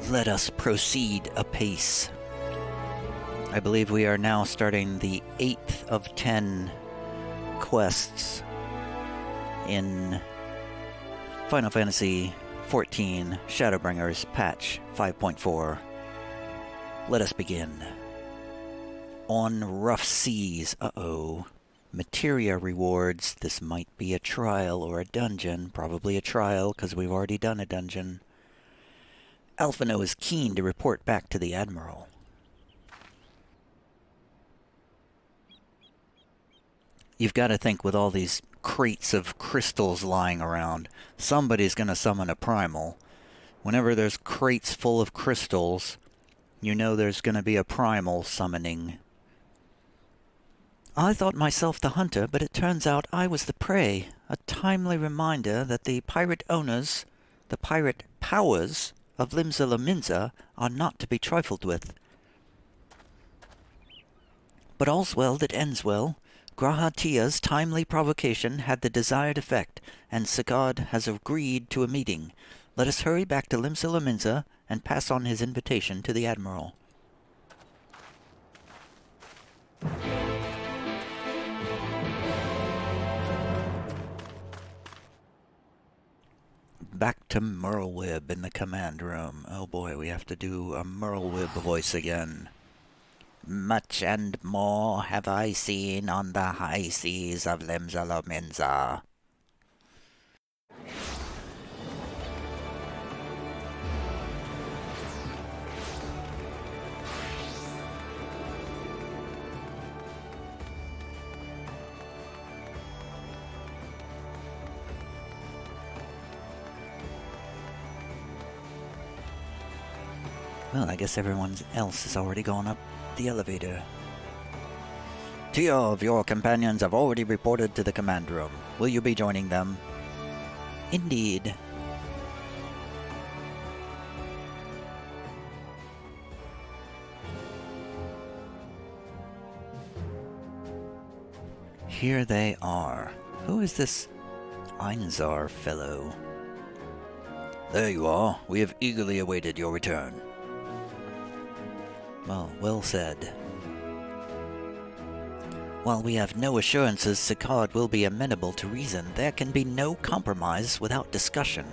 Let us proceed apace. I believe we are now starting the 8th of 10 quests in Final Fantasy XIV Shadowbringers patch 5.4. Let us begin. On rough seas, materia rewards. This might be a trial or a dungeon. Probably a trial, because we've already done a dungeon. Alphino is keen to report back to the Admiral. You've got to think, with all these crates of crystals lying around, somebody's going to summon a primal. Whenever there's crates full of crystals, you know there's going to be a primal summoning. I thought myself the hunter, but it turns out I was the prey. A timely reminder that the pirate owners, the pirate powers of Limsa Lominsa are not to be trifled with. But all's well that ends well. Grahatia's timely provocation had the desired effect, and Sigurd has agreed to a meeting. Let us hurry back to Limsa Lominsa and pass on his invitation to the Admiral. Back to Merlwyb in the command room. Oh boy, we have to do a Merlwyb voice again. Much and more have I seen on the high seas of Limsa Lominsa. Well, I guess everyone else has already gone up the elevator. 2 of your companions have already reported to the command room. Will you be joining them? Indeed. Here they are. Who is this Einzar fellow? There you are. We have eagerly awaited your return. Well said. While we have no assurances Sigurd will be amenable to reason, there can be no compromise without discussion.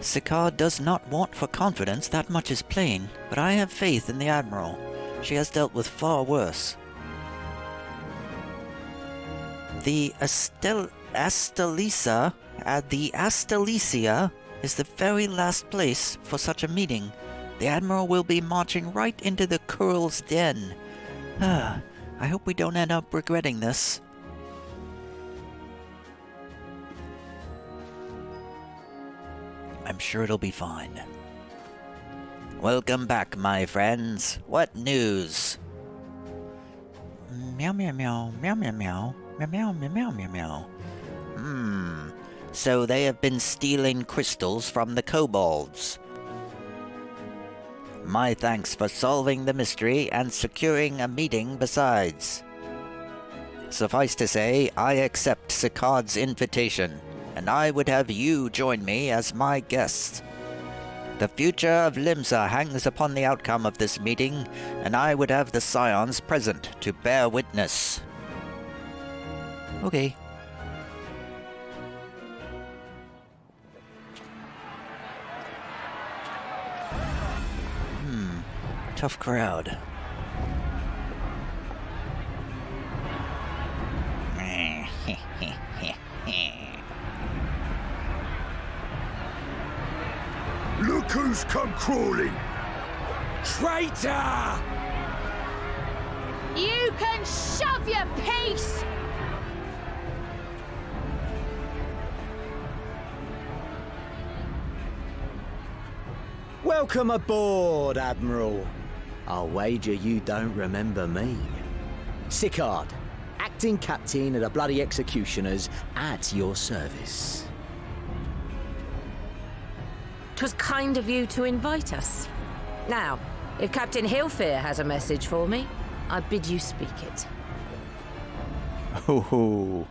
Sigurd does not want for confidence, that much is plain, but I have faith in the Admiral. She has dealt with far worse. The Astalesia is the very last place for such a meeting. The Admiral will be marching right into the Curl's den. I hope we don't end up regretting this. I'm sure it'll be fine. Welcome back, my friends. What news? Meow meow meow, meow meow meow, meow meow meow meow meow. So they have been stealing crystals from the kobolds. My thanks for solving the mystery and securing a meeting besides. Suffice to say, I accept Sigurd's invitation, and I would have you join me as my guests. The future of Limsa hangs upon the outcome of this meeting, and I would have the Scions present to bear witness. Okay. Tough crowd. Look who's come crawling! Traitor! You can shove your piece! Welcome aboard, Admiral. I'll wager you don't remember me. Sigurd, acting captain of the bloody executioners, at your service. 'Twas kind of you to invite us. Now, if Captain Hillfear has a message for me, I bid you speak it. Oh.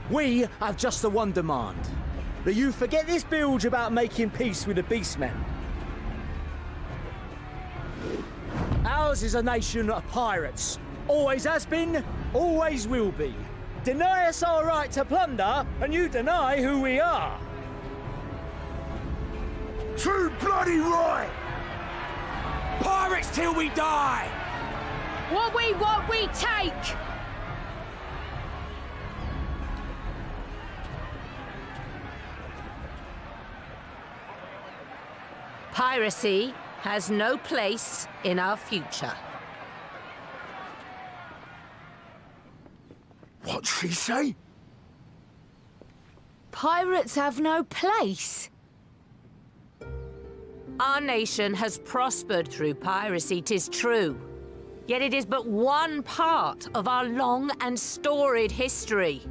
We have just the one demand. that you forget this bilge about making peace with the beastmen. Ours is a nation of pirates. Always has been, always will be. Deny us our right to plunder, and you deny who we are. Too bloody right! Pirates till we die! What we want, we take! Piracy has no place in our future. What'd she say? Pirates have no place. Our nation has prospered through piracy, 'tis true. Yet it is but one part of our long and storied history.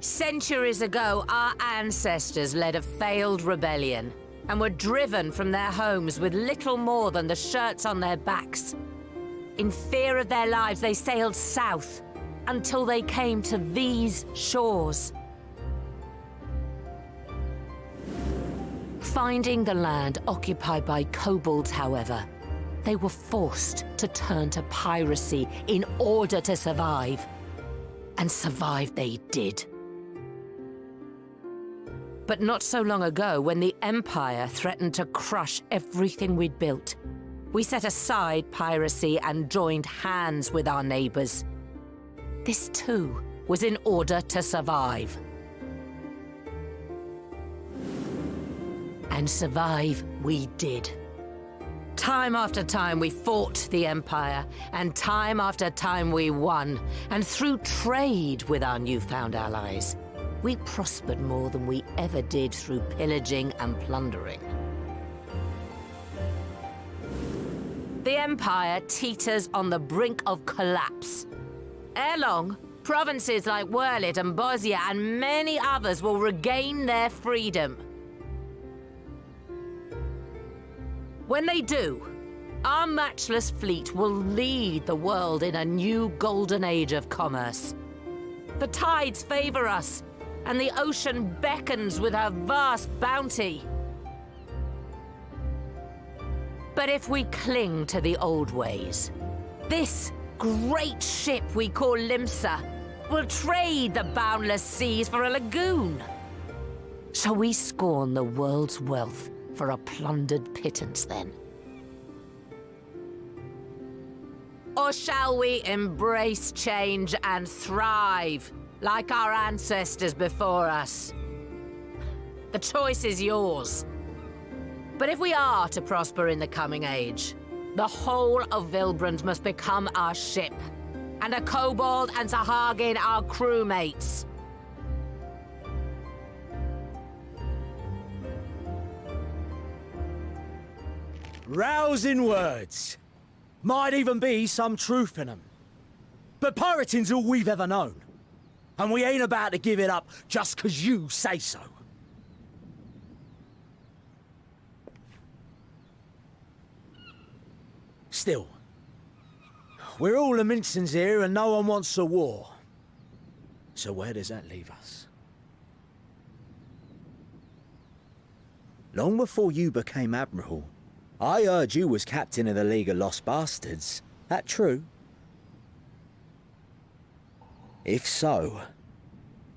Centuries ago, our ancestors led a failed rebellion and were driven from their homes with little more than the shirts on their backs. In fear of their lives, they sailed south until they came to these shores. Finding the land occupied by kobolds, however, they were forced to turn to piracy in order to survive. And survive they did. But not so long ago, when the Empire threatened to crush everything we'd built, we set aside piracy and joined hands with our neighbors. This too was in order to survive. And survive we did. Time after time we fought the Empire, and time after time we won. And through trade with our newfound allies, we prospered more than we ever did through pillaging and plundering. The Empire teeters on the brink of collapse. Ere long, provinces like Wurlit and Bosnia and many others will regain their freedom. When they do, our matchless fleet will lead the world in a new golden age of commerce. The tides favor us, and the ocean beckons with her vast bounty. But if we cling to the old ways, this great ship we call Limsa will trade the boundless seas for a lagoon. Shall we scorn the world's wealth for a plundered pittance, then? Or shall we embrace change and thrive, like our ancestors before us? The choice is yours. But if we are to prosper in the coming age, the whole of Vilbrand must become our ship, and a kobold and Sahagin our crewmates. Rousing words. Might even be some truth in them. But pirating's all we've ever known. And we ain't about to give it up just 'cause you say so. Still, we're all the Mincins here and no one wants a war. So where does that leave us? Long before you became Admiral, I heard you was captain of the League of Lost Bastards. That true? If so,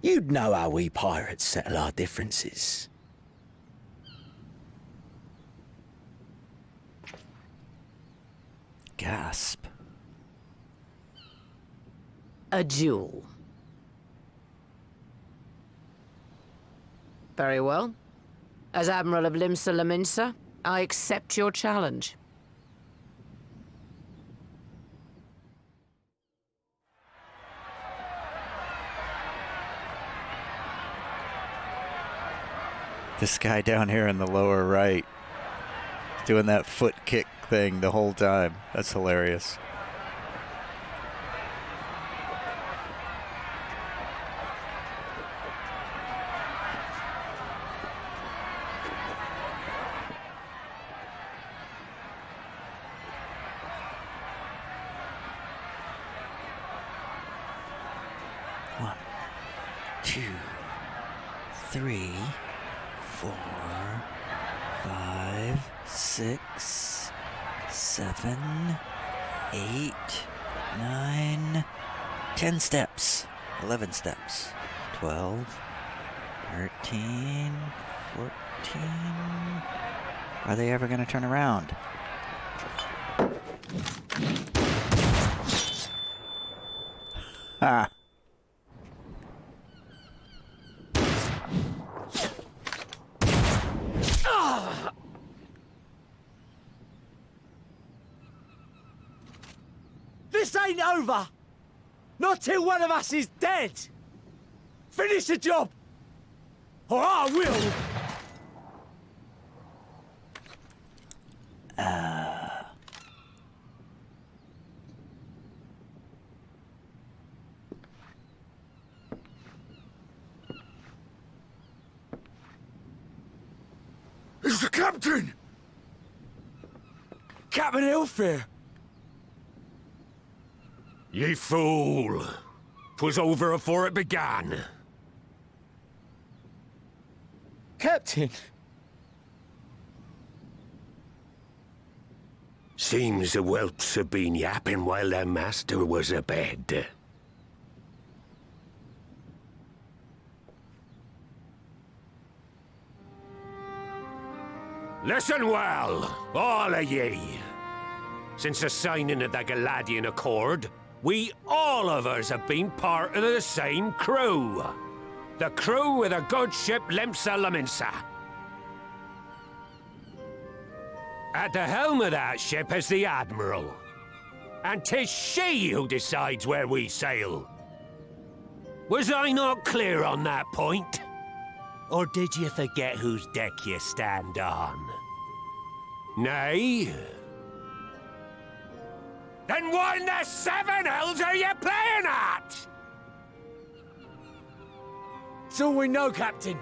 you'd know how we pirates settle our differences. Gasp. A duel. Very well. As Admiral of Limsa Laminsa, I accept your challenge. This guy down here in the lower right, doing that foot kick thing the whole time. That's hilarious. One, two, 3, 4, 5, 6, 7, 8, 9, 10 steps, 11 steps, 12, 13, 14. Are they ever going to turn around? Ah. This ain't over! Not till one of us is dead! Finish the job! Or I will! It's the captain! Captain Elfair! Ye fool! 'Twas over afore it began. Captain! Seems the whelps have been yapping while their master was abed. Listen well, all of ye. Since the signing of the Galadian Accord, we all of us have been part of the same crew. The crew of the good ship Limsa Laminsa. At the helm of that ship is the Admiral. And 'tis she who decides where we sail. Was I not clear on that point? Or did you forget whose deck you stand on? Nay? Then what in the seven hells are you playing at? It's all we know, Captain.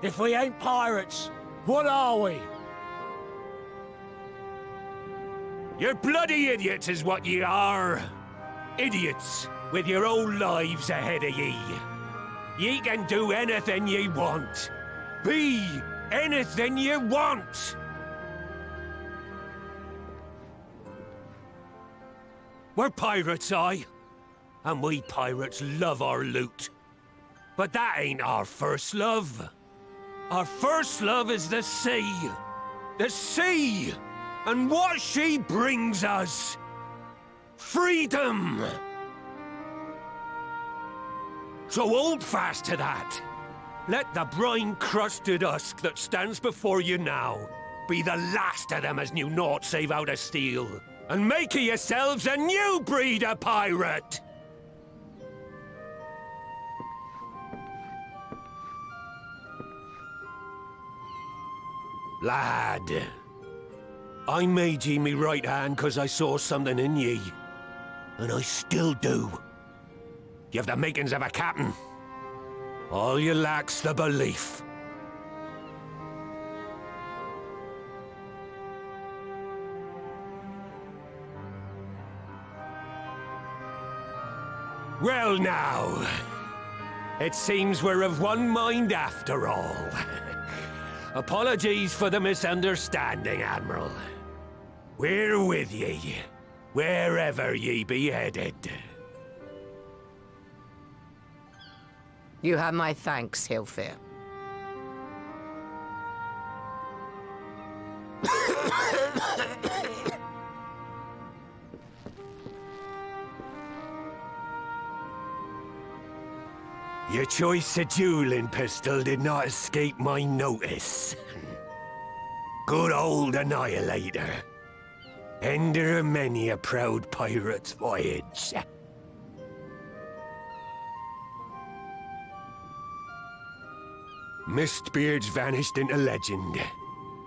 If we ain't pirates, what are we? You're bloody idiots is what ye are. Idiots with your own lives ahead of ye. Ye can do anything ye want. Be anything ye want. We're pirates, aye. And we pirates love our loot. But that ain't our first love. Our first love is the sea. The sea! And what she brings us. Freedom! So hold fast to that. Let the brine-crusted husk that stands before you now be the last of them as knew naught save out of steel. And make of yourselves a new breed of pirate! Lad, I made ye me right hand 'cause I saw something in ye. And I still do. You have the makings of a captain. All you lack's the belief. Well now, it seems we're of one mind after all. Apologies for the misunderstanding, Admiral. We're with ye, wherever ye be headed. You have my thanks, Hilfir. Your choice of dueling pistol did not escape my notice. Good old Annihilator. Ender of many a proud pirate's voyage. Mistbeard's vanished into legend,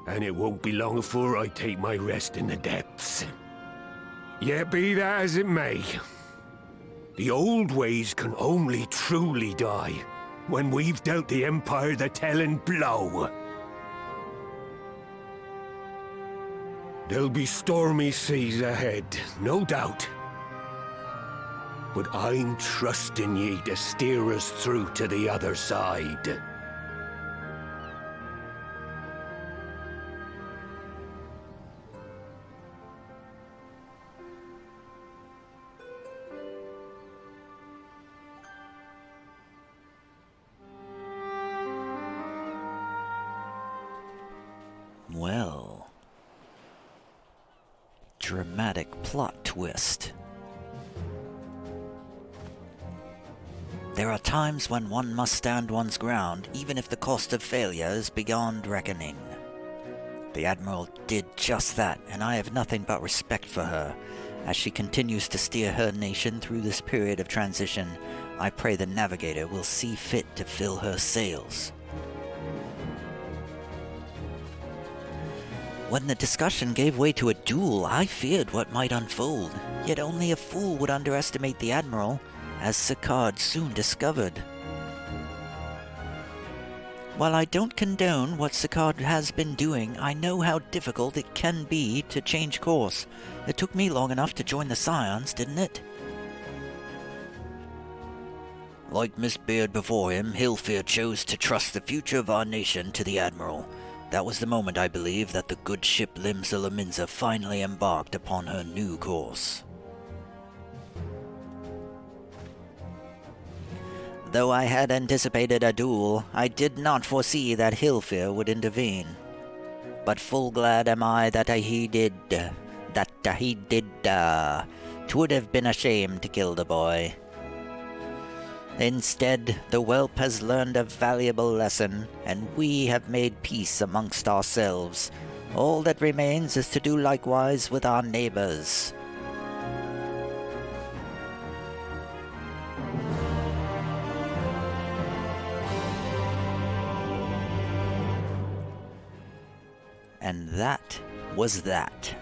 and it won't be long before I take my rest in the depths. Yet be that as it may, the old ways can only truly die when we've dealt the Empire the telling blow. There'll be stormy seas ahead, no doubt. But I'm trusting ye to steer us through to the other side. dramatic plot twist. There are times when one must stand one's ground, even if the cost of failure is beyond reckoning. The Admiral did just that, and I have nothing but respect for her. As she continues to steer her nation through this period of transition, I pray the Navigator will see fit to fill her sails. When the discussion gave way to a duel, I feared what might unfold, yet only a fool would underestimate the Admiral, as Sicard soon discovered. While I don't condone what Sicard has been doing, I know how difficult it can be to change course. It took me long enough to join the Scions, didn't it? Like Miss Beard before him, Hilfir chose to trust the future of our nation to the Admiral. That was the moment, I believe, that the good ship Limsa Lominsa finally embarked upon her new course. Though I had anticipated a duel, I did not foresee that Hilfir would intervene. But full glad am I that he did. 'Twould have been a shame to kill the boy. Instead, the whelp has learned a valuable lesson, and we have made peace amongst ourselves. All that remains is to do likewise with our neighbors. And that was that.